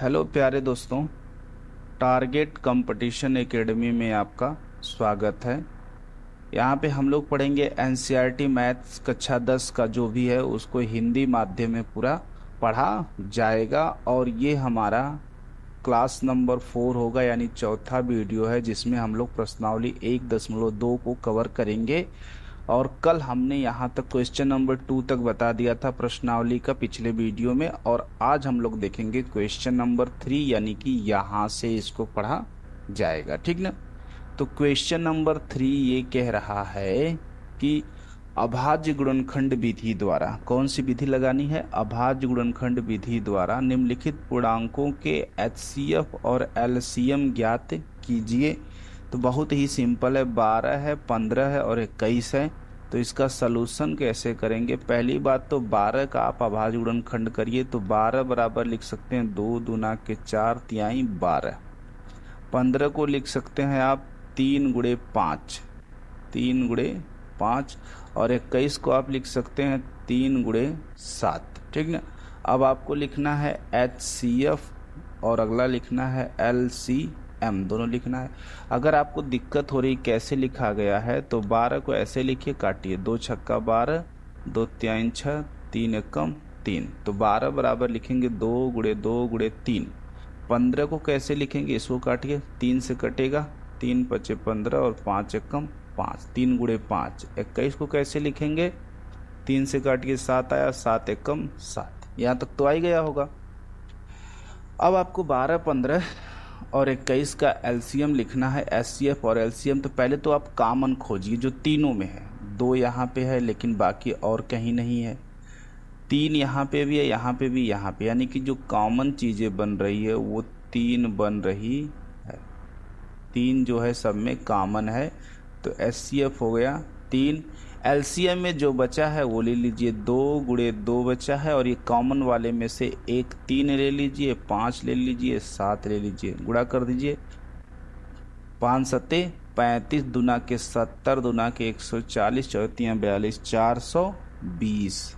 Hello प्यारे दोस्तों। Target competition academy में आपका स्वागत है। यहाँ पे हम लोग पढ़ेंगे एनसीईआरटी मैथ्स कक्षा 10 का जो भी है उसको हिंदी माध्यम में पूरा पढ़ा जाएगा। और ये हमारा क्लास नंबर 4 होगा, यानी चौथा वीडियो है जिसमें हम लोग प्रश्नावली 1.2 को कवर करेंगे। और कल हमने यहाँ तक क्वेश्चन नंबर 2 तक बता दिया था प्रश्नावली का पिछले वीडियो में, और आज हम लोग देखेंगे क्वेश्चन नंबर 3, यानी कि यहाँ से इसको पढ़ा जाएगा। ठीक ना। तो क्वेश्चन नंबर 3 ये कह रहा है कि अभाज्य गुणनखंड विधि द्वारा, कौन सी विधि लगानी है? अभाज्य गुणनखंड विधि द्वारा निम्नलिखित पूर्णांकों के एचसीएफ और एलसीएम ज्ञात कीजिए। तो बहुत ही सिंपल है, 12 है, 15 है और 21 है। तो इसका सलूशन कैसे करेंगे? पहली बात तो 12 का आप अभाज्य गुणनखंड करिए तो 12 बराबर लिख सकते हैं 2 दूना के 4 तिहाई 12। 15 को लिख सकते हैं आप 3 गुणे 5, 3 गुणे 5। और 21 को आप लिख सकते हैं 3 गुणे 7। ठीक ना। अब आपको लिखना है एचसीएफ और अगला लिखना है एलसीएम, दोनों लिखना है। अगर आपको दिक्कत हो रही कैसे लिखा गया है तो 12 को ऐसे लिखिए, काटिए, 2 छक्का 12, 2 तिहाई 6, 3 एकम 3। तो 12 बराबर लिखेंगे 2 गुणे 2 गुणे 3। 15 को कैसे लिखेंगे? इसको काटिए, 3 से कटेगा, 3 पचे 15 और 5 एकम 5, 3 गुणे 5। 21 को कैसे लिखेंगे? 3 से काटिए, 7 आया, 7 एकम 7। यहाँ तक तो आ ही गया होगा। अब आपको 12, 15 और 21 का एलसीएम लिखना है, एचसीएफ और एलसीएम। तो पहले तो आप कॉमन खोजिए जो तीनों में है। 2 यहाँ पे है लेकिन बाकी और कहीं नहीं है। 3 यहाँ पे भी है, यहाँ पे भी, यहाँ पे, यानी कि जो कॉमन चीज़ें बन रही है वो 3 बन रही है। 3 जो है सब में कॉमन है। तो एचसीएफ हो गया 3। एलसीएम में जो बचा है वो ले लीजिए, 2 गुणे 2 बचा है, और ये कॉमन वाले में से एक 3 ले लीजिए, 5 ले लीजिए, 7 ले लीजिए, गुणा कर दीजिए। 5 सत्ते 35, दूना के 70, दूना के 140, चौतियाँ 42, 420।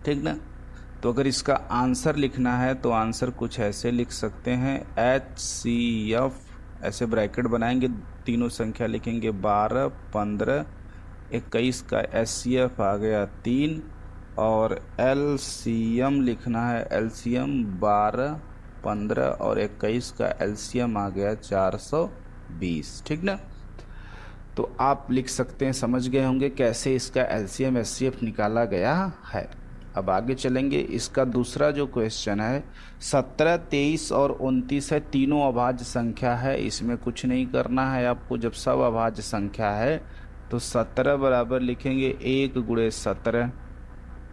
ठीक ना। तो अगर इसका आंसर लिखना है तो आंसर कुछ ऐसे लिख सकते हैं, एच सी एफ, ऐसे ब्रैकेट बनाएंगे, तीनों संख्या लिखेंगे, 12, 15, 21 का एच सी एफ आ गया 3, और एल सी एम लिखना है, एल सी एम 12, 15 और 21 का एलसीएम आ गया 420। ठीक ना। तो आप लिख सकते हैं, समझ गए होंगे कैसे इसका एलसीएम एचसीएफ निकाला गया है। अब आगे चलेंगे। इसका दूसरा जो क्वेश्चन है, 17, 23 और 29 है, तीनों अभाज्य संख्या है। इसमें कुछ नहीं करना है आपको। जब सब अभाज्य संख्या है तो 17 बराबर लिखेंगे 1 गुणे 17,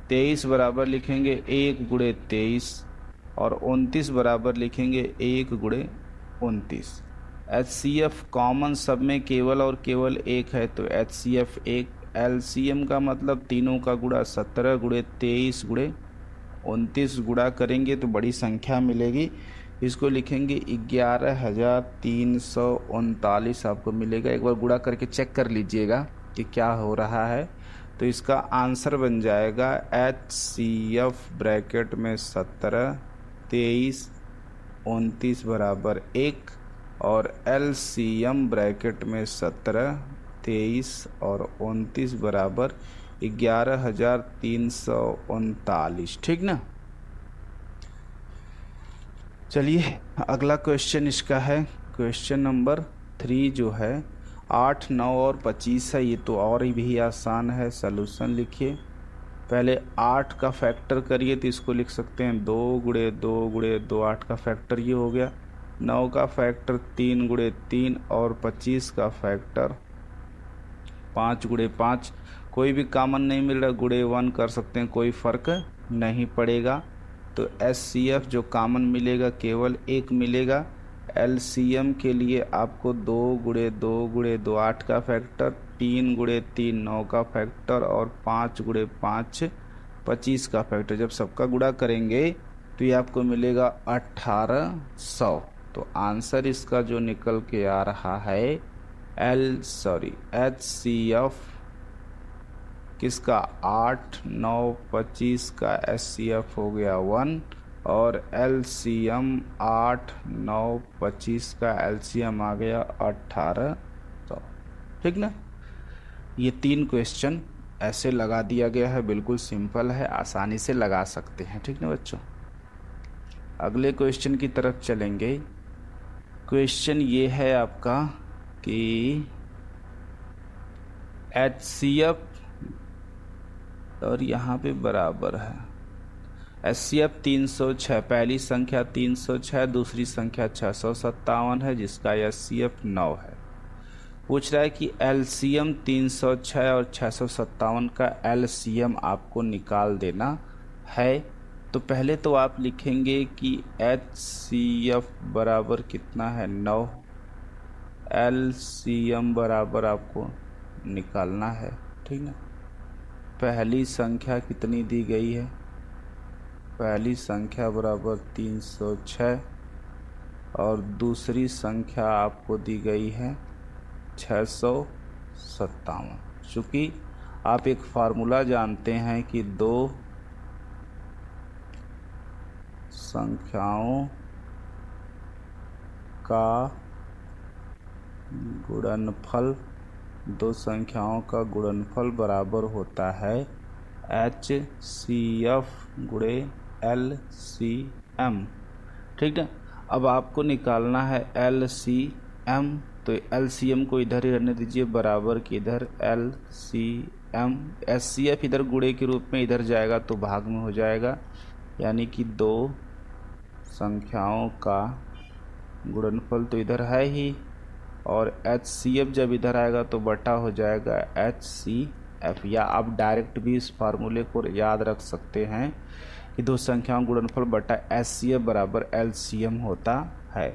23 बराबर लिखेंगे 1 गुणे 23, और 29 बराबर लिखेंगे 1 गुणे 29। H C F common sub में केवल और केवल एक है तो एच सी एफ 1। एलसीएम का मतलब तीनों का गुणा, 17 गुणे 23 गुणे 29 गुणा करेंगे तो बड़ी संख्या मिलेगी। इसको लिखेंगे 11,339 आपको मिलेगा। एक बार गुणा करके चेक कर लीजिएगा कि क्या हो रहा है। तो इसका आंसर बन जाएगा एच सी एफ ब्रैकेट में 17, 23, 29 बराबर 1, और एलसीएम ब्रैकेट में 17, 23 और 29 बराबर 11,339। ठीक ना। चलिए अगला क्वेश्चन इसका है, क्वेश्चन नंबर 3 जो है 8, 9 और 25 है। ये तो और भी आसान है। सलूशन लिखिए। पहले 8 का फैक्टर करिए तो इसको लिख सकते हैं 2 गुणे 2 गुणे 2, 8 का फैक्टर ये हो गया। 9 का फैक्टर 3 गुणे 3, और 25 का फैक्टर 5 गुणे 5। कोई भी कॉमन नहीं मिल रहा, गुणे 1 कर सकते हैं, कोई फ़र्क नहीं पड़ेगा। तो एस सी एफ जो कॉमन मिलेगा केवल एक मिलेगा। एल सी एम के लिए आपको 2 गुणे 2 गुणे 2, 8 का फैक्टर, 3 गुणे 3, 9 का फैक्टर, और 5 गुणे 5, 25 का फैक्टर। जब सबका गुणा करेंगे तो ये आपको मिलेगा 1800। तो आंसर इसका जो निकल के आ रहा है एच सी एफ किसका, 8, 9, 25 का एच सी एफ हो गया 1, और LCM 8, 9, 25 का LCM आ गया 1800। ठीक ना। ये 3 क्वेश्चन ऐसे लगा दिया गया है, बिल्कुल सिंपल है, आसानी से लगा सकते हैं। ठीक ना बच्चों। अगले क्वेश्चन की तरफ चलेंगे। क्वेश्चन ये है आपका कि HCF और यहाँ पे बराबर है HCF 306, पहली संख्या 306, दूसरी संख्या 657 है, जिसका HCF 9 है। पूछ रहा है कि LCM 306 और 657 का LCM आपको निकाल देना है। तो पहले तो आप लिखेंगे कि HCF बराबर कितना है 9, LCM बराबर आपको निकालना है। ठीक ना। पहली संख्या कितनी दी गई है, पहली संख्या बराबर 306 और दूसरी संख्या आपको दी गई है 657। चूँकि आप एक फार्मूला जानते हैं कि दो संख्याओं का गुणनफल, दो संख्याओं का गुणनफल बराबर होता है HCF गुणे LCM। ठीक है। अब आपको निकालना है LCM, तो LCM को इधर ही रहने दीजिए, बराबर की इधर LCM। HCF इधर गुणे के रूप में इधर जाएगा तो भाग में हो जाएगा, यानी कि दो संख्याओं का गुणनफल तो इधर है ही, और HCF जब इधर आएगा तो बटा हो जाएगा HCF। या आप डायरेक्ट भी इस फार्मूले को याद रख सकते हैं कि दो संख्याओं गुणनफल बटा HCF बराबर LCM होता है।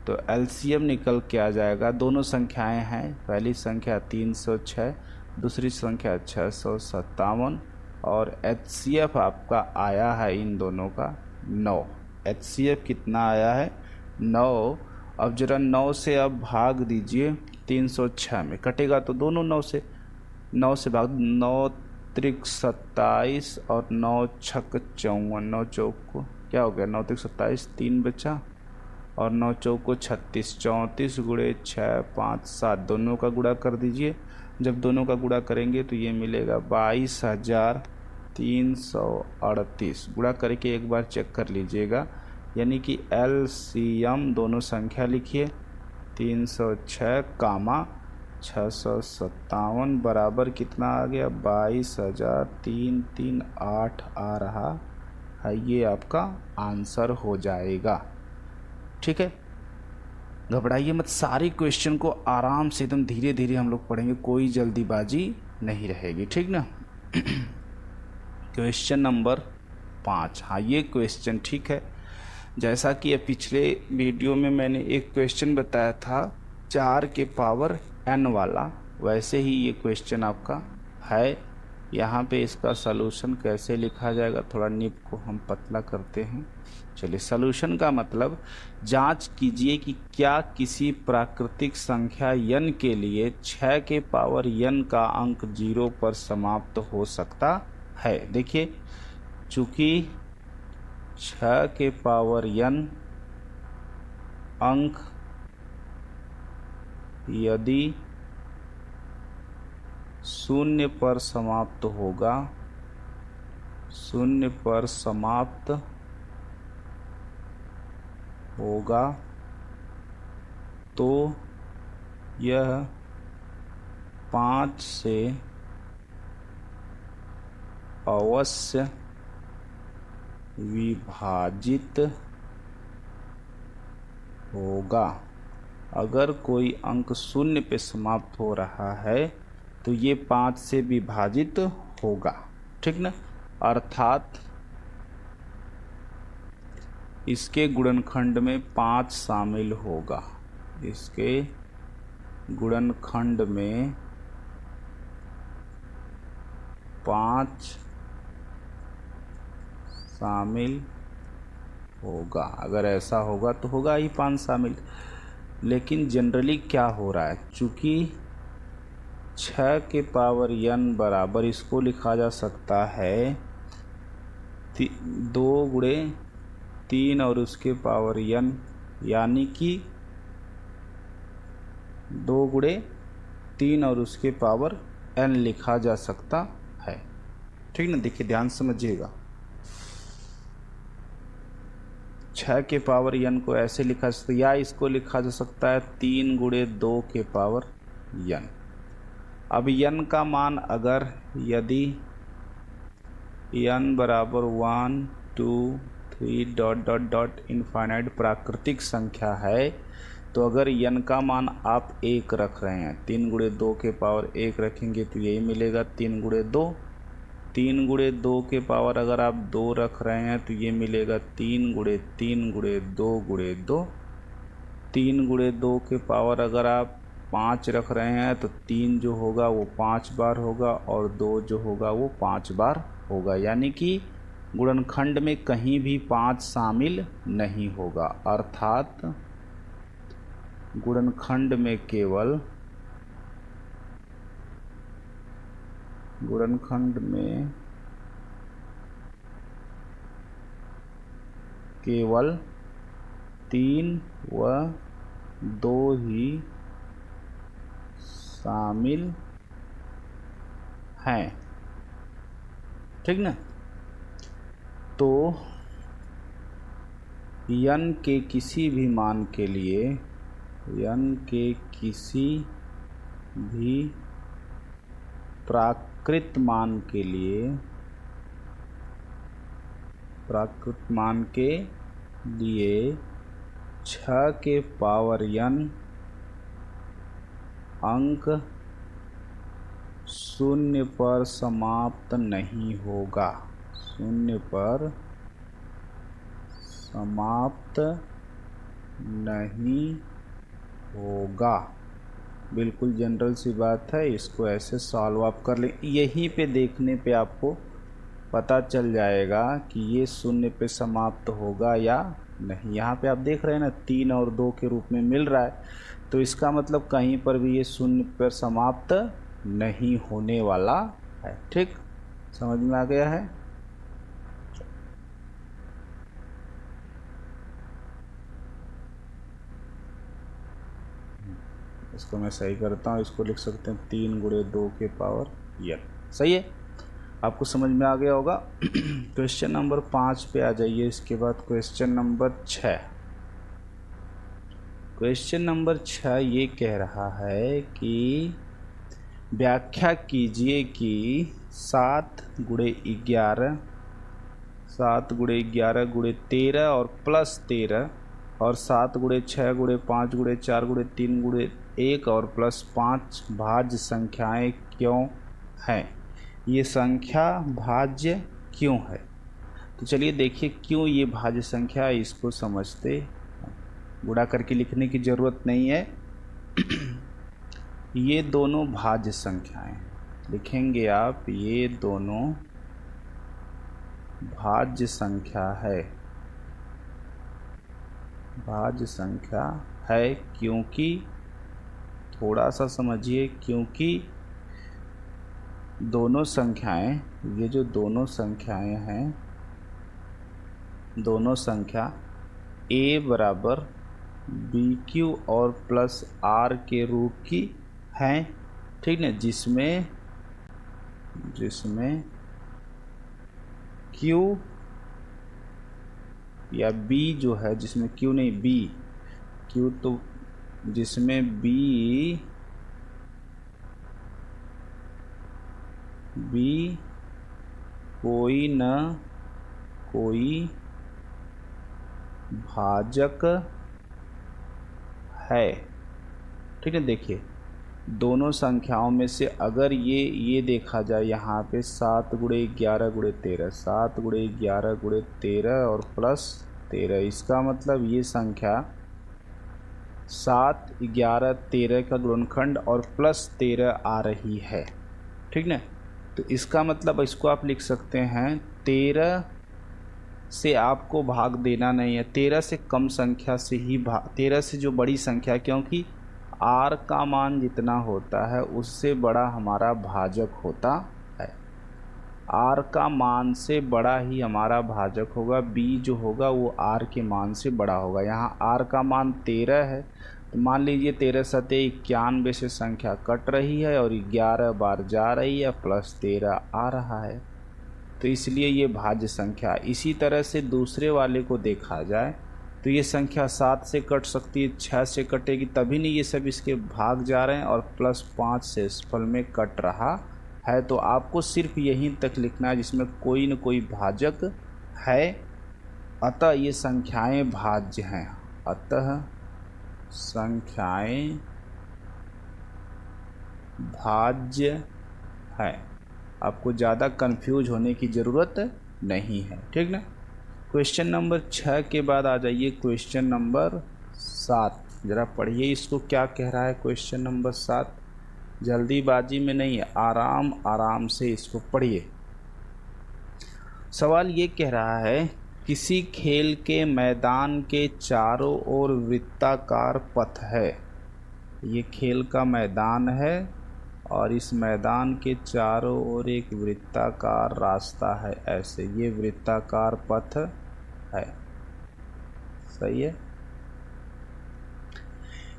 तो LCM निकल के आ जाएगा, दोनों संख्याएं हैं, पहली संख्या 306, दूसरी संख्या 657, और HCF आपका आया है इन दोनों का 9। HCF कितना आया है 9। अब जरा 9 से अब भाग दीजिए 306 में, कटेगा तो दोनों 9 से, 9 से भाग, 9 त्रिक 27 और 9 छक 54, 9 चौक को क्या हो गया 9 त्रिक 27, 3 बचा, और 9 चौक को 36, 34 गुणे 6, 5, 7, दोनों का गुणा कर दीजिए। जब दोनों का गुणा करेंगे तो ये मिलेगा 22,338। गुणा करके एक बार चेक कर लीजिएगा, यानी कि LCM दोनों संख्या लिखिए 306 कामा 657 बराबर कितना आ गया 22,338 आ रहा है। ये आपका आंसर हो जाएगा। ठीक है। घबराइए मत, सारे क्वेश्चन को आराम से एकदम धीरे धीरे हम लोग पढ़ेंगे, कोई जल्दीबाजी नहीं रहेगी। ठीक ना। Question number 5। हाँ ये क्वेश्चन ठीक है, जैसा कि पिछले वीडियो में मैंने एक क्वेश्चन बताया था 4 के पावर n वाला, वैसे ही ये क्वेश्चन आपका है। यहाँ पे इसका सलूशन कैसे लिखा जाएगा, थोड़ा निब को हम पतला करते हैं। चलिए, सलूशन का मतलब जांच कीजिए कि क्या किसी प्राकृतिक संख्या n के लिए 6 के पावर n का अंक 0 पर समाप्त हो सकता है। देखिए, चूंकि 6 के पावर n अंक यदि 0 पर समाप्त होगा, 0 पर समाप्त होगा, तो यह 5 से अवश्य विभाजित होगा। अगर कोई अंक 0 पे समाप्त हो रहा है तो ये 5 से विभाजित होगा। ठीक ना। अर्थात इसके गुणनखंड में 5 शामिल होगा, इसके गुणनखंड में 5 शामिल होगा। अगर ऐसा होगा तो होगा ही 5 शामिल। लेकिन जनरली क्या हो रहा है, चूंकि 6 के पावर n बराबर, इसको लिखा जा सकता है 2 गुणे 3 और उसके पावर n, यानी कि 2 गुणे 3 और उसके पावर n लिखा जा सकता है। ठीक ना, देखिए ध्यान समझिएगा। 6 के पावर n को ऐसे लिखा जा सकता है, या इसको लिखा जा सकता है 3 गुणे 2 के पावर n। अब n का मान अगर यदि n बराबर 1 2 3 डॉट डॉट डॉट इनफाइनाइट प्राकृतिक संख्या है, तो अगर n का मान आप 1 रख रहे हैं, 3 गुणे 2 के पावर 1 रखेंगे तो यही मिलेगा 3 गुणे 2। 3 गुणे 2 के पावर अगर आप 2 रख रहे हैं तो ये मिलेगा 3 गुणे 3 गुणे 2 गुणे 2। 3 गुणे 2 के पावर अगर आप 5 रख रहे हैं तो 3 जो होगा वो 5 बार होगा और 2 जो होगा वो 5 बार होगा, यानी कि गुणनखंड में कहीं भी 5 शामिल नहीं होगा, अर्थात गुणनखंड में केवल 3 व 2 ही शामिल हैं। ठीक ना, तो n के किसी भी मान के लिए, n के किसी भी प्राकृत मान के लिए, प्राकृत मान के लिए 6 के पावर n अंक 0 पर समाप्त नहीं होगा, 0 पर समाप्त नहीं होगा। बिल्कुल जनरल सी बात है, इसको ऐसे सॉल्व आप कर लें। यहीं पे देखने पे आपको पता चल जाएगा कि ये 0 पे समाप्त होगा या नहीं। यहाँ पे आप देख रहे हैं ना 3 और 2 के रूप में मिल रहा है, तो इसका मतलब कहीं पर भी ये 0 पर समाप्त नहीं होने वाला है। ठीक, समझ में आ गया है। इसको मैं सही करता हूँ, इसको लिख सकते हैं 3 गुणे 2 के पावर n। सही है, आपको समझ में आ गया होगा। क्वेश्चन नंबर 5 पे आ जाइए। इसके बाद क्वेश्चन नंबर 6। क्वेश्चन नंबर 6 ये कह रहा है कि व्याख्या कीजिए कि 7 गुणे 11, 7 गुणे 11 गुणे 13 और प्लस 13 और 7 गुणे 6 गुणे 5 गुणे 4 गुणे 3 गुणे 1 और प्लस 5 भाज्य संख्याएं क्यों हैं। ये संख्या भाज्य क्यों है, तो चलिए देखिए क्यों ये भाज्य संख्या है, इसको समझते। गुणा करके लिखने की ज़रूरत नहीं है। ये दोनों भाज्य संख्याएं लिखेंगे आप, ये दोनों भाज्य संख्या है, भाज्य संख्या है क्योंकि, थोड़ा सा समझिए, क्योंकि दोनों संख्याएं, ये जो दोनों संख्याएं हैं, दोनों संख्या a बराबर BQ और प्लस R के रूप की हैं। ठीक ना, जिसमें Q या B जो है, जिसमें Q नहीं B, Q तो जिसमें B कोई न कोई भाजक है। ठीक है, देखिए दोनों संख्याओं में से अगर ये देखा जाए यहाँ पे 7 गुणे 11 गुणे 13, 7 गुणे 11 गुणे 13 और प्लस 13, इसका मतलब ये संख्या 7 11 13 का गुणनखंड और प्लस 13 आ रही है। ठीक ना, तो इसका मतलब इसको आप लिख सकते हैं 13 से आपको भाग देना नहीं है, 13 से कम संख्या से ही भाग, 13 से जो बड़ी संख्या, क्योंकि r का मान जितना होता है उससे बड़ा हमारा भाजक होता है। आर का मान से बड़ा ही हमारा भाजक होगा, बी जो होगा वो आर के मान से बड़ा होगा। यहाँ आर का मान 13 है, तो मान लीजिए 13 सते 91 से संख्या कट रही है और 11 बार जा रही है प्लस 13 आ रहा है, तो इसलिए ये भाज्य संख्या। इसी तरह से दूसरे वाले को देखा जाए तो ये संख्या 7 से कट सकती है, 6 से कटेगी, तभी नहीं ये सब इसके भाग जा रहे हैं, और प्लस 5 से फल में कट रहा है। तो आपको सिर्फ यहीं तक लिखना है जिसमें कोई न कोई भाजक है, अतः ये संख्याएं भाज्य हैं, अतः संख्याएं भाज्य है। आपको ज़्यादा कंफ्यूज होने की ज़रूरत नहीं है, ठीक ना। क्वेश्चन नंबर 6 के बाद आ जाइए क्वेश्चन नंबर 7। ज़रा पढ़िए इसको, क्या कह रहा है क्वेश्चन नंबर 7। जल्दीबाजी में नहीं है, आराम आराम से इसको पढ़िए। सवाल ये कह रहा है, किसी खेल के मैदान के चारों ओर वृत्ताकार पथ है। ये खेल का मैदान है और इस मैदान के चारों ओर एक वृत्ताकार रास्ता है, ऐसे ये वृत्ताकार पथ है, सही है।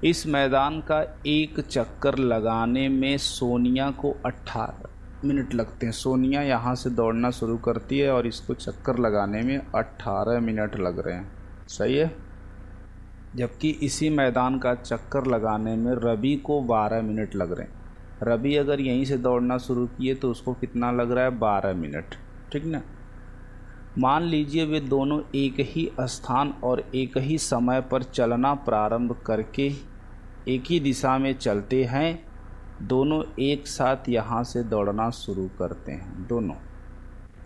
इस मैदान का एक चक्कर लगाने में सोनिया को 18 मिनट लगते हैं। सोनिया यहाँ से दौड़ना शुरू करती है और इसको चक्कर लगाने में 18 मिनट लग रहे हैं, सही है। जबकि इसी मैदान का चक्कर लगाने में रवि को 12 मिनट लग रहे हैं। रवि अगर यहीं से दौड़ना शुरू किए तो उसको कितना लग रहा है, 12 मिनट, ठीक ना। मान लीजिए वे दोनों एक ही स्थान और एक ही समय पर चलना प्रारंभ करके एक ही दिशा में चलते हैं। दोनों एक साथ यहाँ से दौड़ना शुरू करते हैं दोनों,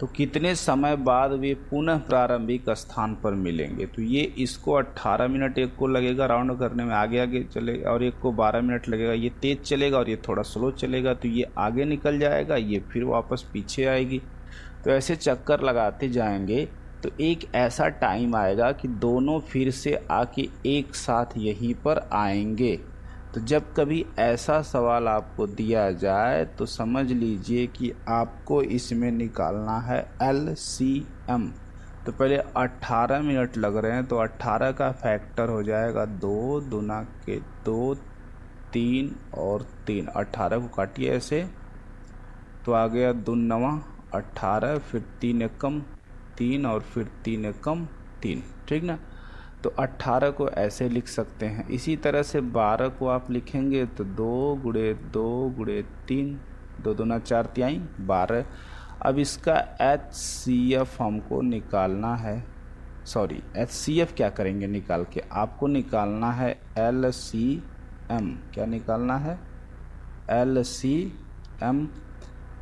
तो कितने समय बाद वे पुनः प्रारंभिक स्थान पर मिलेंगे। तो ये इसको 18 मिनट एक को लगेगा राउंड करने में, आगे आगे चलेगा, और एक को 12 मिनट लगेगा। ये तेज़ चलेगा और ये थोड़ा स्लो चलेगा, तो ये आगे निकल जाएगा, ये फिर वापस पीछे आएगी। तो ऐसे चक्कर लगाते जाएंगे तो एक ऐसा टाइम आएगा कि दोनों फिर से आके एक साथ यहीं पर आएंगे। तो जब कभी ऐसा सवाल आपको दिया जाए तो समझ लीजिए कि आपको इसमें निकालना है LCM। तो पहले 18 मिनट लग रहे हैं, तो 18 का फैक्टर हो जाएगा 2, दूना के 2, 3 और 3। 18 को काटिए ऐसे, तो आ गया 2 9 18, फिर 3 एकम 3 और फिर 3 एकम 3, ठीक ना। तो 18 को ऐसे लिख सकते हैं। इसी तरह से 12 को आप लिखेंगे तो 2 गुणे 2 गुणे 3, 2 दूना 4 तिहाई 12। अब इसका HCF हमको निकालना है, सॉरी HCF क्या करेंगे निकाल के, आपको निकालना है LCM। क्या निकालना है, LCM।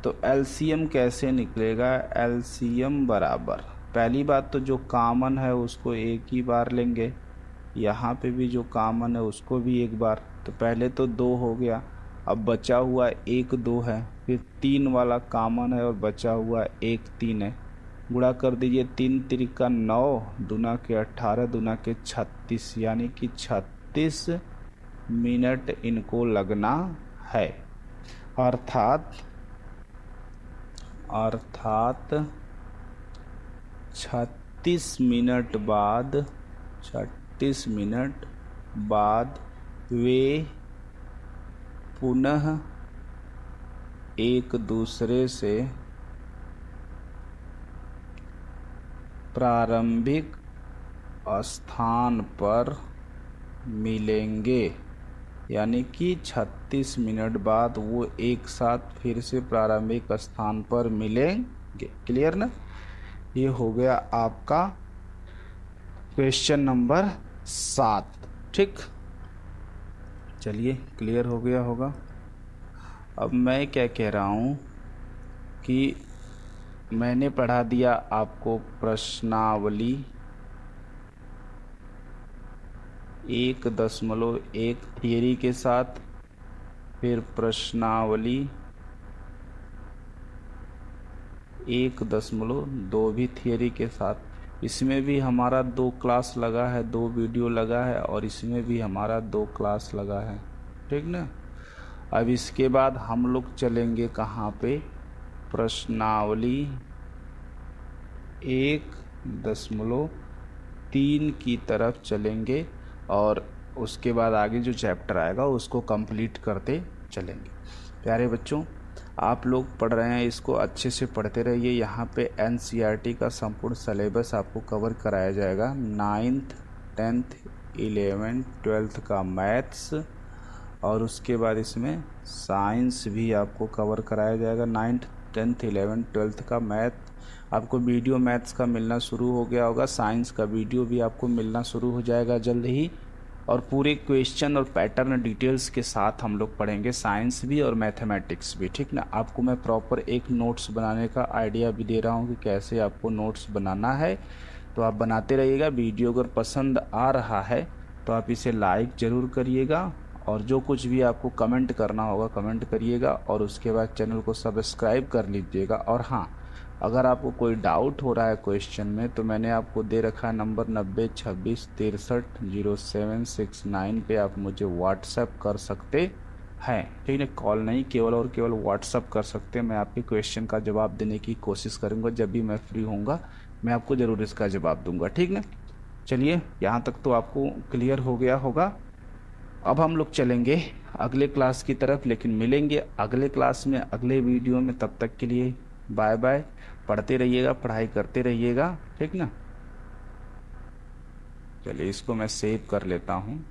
तो LCM कैसे निकलेगा, LCM बराबर, पहली बात तो जो कॉमन है उसको एक ही बार लेंगे, यहाँ पे भी जो कॉमन है उसको भी एक बार। तो पहले तो 2 हो गया, अब बचा हुआ 1 2 है, फिर 3 वाला कॉमन है और बचा हुआ 1 3 है। गुणा कर दीजिए, 3 त्रिका 9, दूना के 18, दूना के 36, यानी कि 36 मिनट इनको लगना है। अर्थात 36 मिनट बाद वे पुनः एक दूसरे से प्रारंभिक स्थान पर मिलेंगे। यानी कि 36 मिनट बाद वो एक साथ फिर से प्रारंभिक स्थान पर मिलेंगे। क्लियर ना। ये हो गया आपका क्वेश्चन नंबर 7, ठीक। चलिए क्लियर हो गया होगा। अब मैं क्या कह रहा हूँ कि मैंने पढ़ा दिया आपको प्रश्नावली 1.1 थियरी के साथ, फिर प्रश्नावली 1.2 भी थियरी के साथ। इसमें भी हमारा 2 क्लास लगा है, 2 वीडियो लगा है, और इसमें भी हमारा 2 क्लास लगा है, ठीक ना। अब इसके बाद हम लोग चलेंगे कहाँ पे, प्रश्नावली 1.3 की तरफ चलेंगे और उसके बाद आगे जो चैप्टर आएगा उसको कंप्लीट करते चलेंगे। प्यारे बच्चों, आप लोग पढ़ रहे हैं, इसको अच्छे से पढ़ते रहिए। यहाँ पे एनसीईआरटी का संपूर्ण सिलेबस आपको कवर कराया जाएगा। 9th 10th 11th 12th का मैथ्स और उसके बाद इसमें साइंस भी आपको कवर कराया जाएगा। 9th 10th 11th 12th का मैथ आपको वीडियो मैथ्स का मिलना शुरू हो गया होगा। साइंस का वीडियो भी आपको मिलना शुरू हो जाएगा जल्द ही, और पूरे क्वेश्चन और पैटर्न डिटेल्स के साथ हम लोग पढ़ेंगे साइंस भी और मैथमेटिक्स भी, ठीक ना। आपको मैं प्रॉपर एक नोट्स बनाने का आइडिया भी दे रहा हूँ कि कैसे आपको नोट्स बनाना है, तो आप बनाते रहिएगा। वीडियो अगर पसंद आ रहा है तो आप इसे लाइक ज़रूर करिएगा, और जो कुछ भी आपको कमेंट करना होगा कमेंट करिएगा, और उसके बाद चैनल को सब्सक्राइब कर लीजिएगा। और हाँ, अगर आपको कोई डाउट हो रहा है क्वेश्चन में तो मैंने आपको दे रखा है नंबर 9026630769 पे आप मुझे व्हाट्सएप कर सकते हैं, ठीक है। कॉल नहीं, केवल और केवल व्हाट्सएप कर सकते हैं। मैं आपके क्वेश्चन का जवाब देने की कोशिश करूँगा। जब भी मैं फ्री होऊंगा मैं आपको ज़रूर इसका जवाब दूंगा, ठीक ना। चलिए, यहाँ तक तो आपको क्लियर हो गया होगा। अब हम लोग चलेंगे अगले क्लास की तरफ, लेकिन मिलेंगे अगले क्लास में अगले वीडियो में। तब तक के लिए बाय बाय। पढ़ते रहिएगा, पढ़ाई करते रहिएगा, ठीक ना। चलिए, इसको मैं सेव कर लेता हूँ।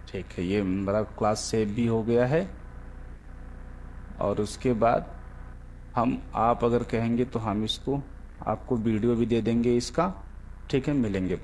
ठीक है, ये मेरा क्लास सेव भी हो गया है। और उसके बाद आप अगर कहेंगे तो हम इसको आपको वीडियो भी दे देंगे इसका, ठीक है। मिलेंगे।